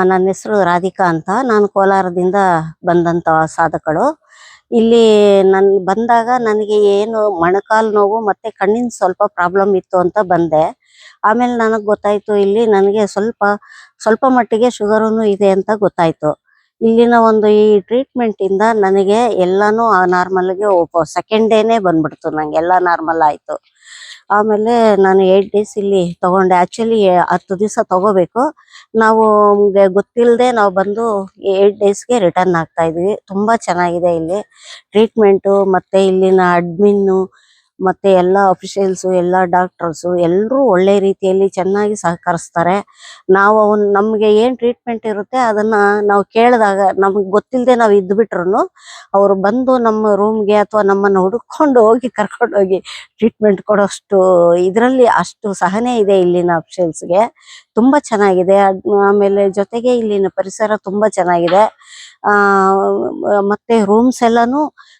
ನನ್ನ ಹೆಸರು ರಾಧಿಕಾ ಅಂತ. ನಾನು ಕೋಲಾರದಿಂದ ಬಂದಂತ ಸಾಧಕಳು. ಇಲ್ಲಿ ನನ್ ಬಂದಾಗ ನನಗೆ ಏನು ಮೊಣಕಾಲು ನೋವು ಮತ್ತೆ ಕಣ್ಣಿನ ಸ್ವಲ್ಪ ಪ್ರಾಬ್ಲಮ್ ಇತ್ತು ಅಂತ ಬಂದೆ. ಆಮೇಲೆ ನನಗೆ ಗೊತ್ತಾಯ್ತು ಇಲ್ಲಿ ನನಗೆ ಸ್ವಲ್ಪ ಮಟ್ಟಿಗೆ ಶುಗರುನು ಇದೆ ಅಂತ ಗೊತ್ತಾಯ್ತು. ಇಲ್ಲಿನ ಒಂದು ಈ ಟ್ರೀಟ್ಮೆಂಟ್ ಇಂದ ನನಗೆ ಎಲ್ಲಾನು ನಾರ್ಮಲ್ಗೆ ಸೆಕೆಂಡ್ ಡೇನೆ ಬಂದ್ಬಿಡ್ತು, ನಂಗೆ ಎಲ್ಲ ನಾರ್ಮಲ್ ಆಯ್ತು. ಆಮೇಲೆ ನಾನು 8 ಡೇಸ್ ಇಲ್ಲಿ ತಗೊಂಡೆ. ಆಕ್ಚುಲಿ 10 ದಿವಸ ತಗೋಬೇಕು. ನಾವು ಗೊತ್ತಿಲ್ಲದೆ ನಾವು ಬಂದು 8 ಡೇಸ್ಗೆ ರಿಟರ್ನ್ ಆಗ್ತಾ ಇದ್ವಿ. ತುಂಬಾ ಚೆನ್ನಾಗಿದೆ ಇಲ್ಲಿ ಟ್ರೀಟ್ಮೆಂಟು, ಮತ್ತೆ ಇಲ್ಲಿನ ಅಡ್ಮಿನ್ನು, ಮತ್ತೆ ಎಲ್ಲ ಅಫಿಷಿಯಲ್ಸು, ಎಲ್ಲ ಡಾಕ್ಟರ್ಸು ಎಲ್ಲರೂ ಒಳ್ಳೆ ರೀತಿಯಲ್ಲಿ ಚೆನ್ನಾಗಿ ಸಹಕರಿಸ್ತಾರೆ. ನಾವು ನಮ್ಗೆ ಏನ್ ಟ್ರೀಟ್ಮೆಂಟ್ ಇರುತ್ತೆ ಅದನ್ನ ನಾವು ಕೇಳಿದಾಗ ನಮ್ಗೆ ಗೊತ್ತಿಲ್ಲದೆ ನಾವು ಇದ್ಬಿಟ್ರು ಅವ್ರು ಬಂದು ನಮ್ಮ ರೂಮ್ಗೆ ಅಥವಾ ನಮ್ಮನ್ನ ಹುಡುಕೊಂಡು ಹೋಗಿ ಕರ್ಕೊಂಡು ಹೋಗಿ ಟ್ರೀಟ್ಮೆಂಟ್ ಕೊಡೋಷ್ಟು ಇದರಲ್ಲಿ ಅಷ್ಟು ಸಹನೆ ಇದೆ ಇಲ್ಲಿನ ಅಫಿಷಿಯಲ್ಸ್ಗೆ. ತುಂಬಾ ಚೆನ್ನಾಗಿದೆ. ಆಮೇಲೆ ಜೊತೆಗೆ ಇಲ್ಲಿನ ಪರಿಸರ ತುಂಬಾ ಚೆನ್ನಾಗಿದೆ. ಆ ಮತ್ತೆ ರೂಮ್ಸ್ ಎಲ್ಲಾನು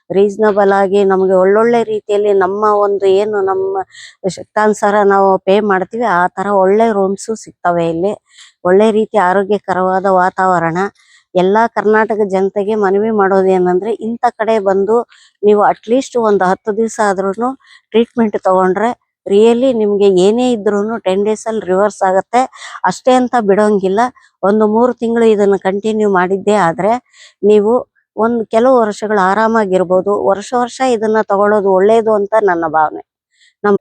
ರೀಸನಬಲ್ ಆಗಿ ನಮಗೆ ಒಳ್ಳೊಳ್ಳೆ ರೀತಿಯಲ್ಲಿ ನಮ್ಮ ಒಂದು ಏನು ನಮ್ಮ ಶಕ್ತಾನುಸಾರ ನಾವು ಪೇ ಮಾಡ್ತೀವಿ ಆ ತರ ಒಳ್ಳೆ ರೂಮ್ಸ್ ಸಿಗ್ತವೆ ಇಲ್ಲಿ. ಒಳ್ಳೆ ರೀತಿ ಆರೋಗ್ಯಕರವಾದ ವಾತಾವರಣ. ಎಲ್ಲಾ ಕರ್ನಾಟಕ ಜನತೆಗೆ ಮನವಿ ಮಾಡೋದೇನಂದ್ರೆ ಇಂಥ ಕಡೆ ಬಂದು ನೀವು ಅಟ್ಲೀಸ್ಟ್ ಒಂದು 10 ದಿವಸ ಆದ್ರೂ ಟ್ರೀಟ್ಮೆಂಟ್ ತಗೊಂಡ್ರೆ ರಿಯಲಿ ನಿಮ್ಗೆ ಏನೇ ಇದ್ರೂನು 10 ಡೇಸ್ ಅಲ್ಲಿ ರಿವರ್ಸ್ ಆಗತ್ತೆ. ಅಷ್ಟೇ ಅಂತ ಬಿಡೋಂಗಿಲ್ಲ. ಒಂದು 3 ತಿಂಗಳು ಇದನ್ನ ಕಂಟಿನ್ಯೂ ಮಾಡಿದ್ದೇ ಆದ್ರೆ ನೀವು ಕೆಲವು ವರ್ಷಗಳು ಆರಾಮಾಗಿರ್ಬೋದು. ವರ್ಷ ಇದನ್ನ ತಗೊಳ್ಳೋದು ಒಳ್ಳೇದು ಅಂತ ನನ್ನ ಭಾವನೆ.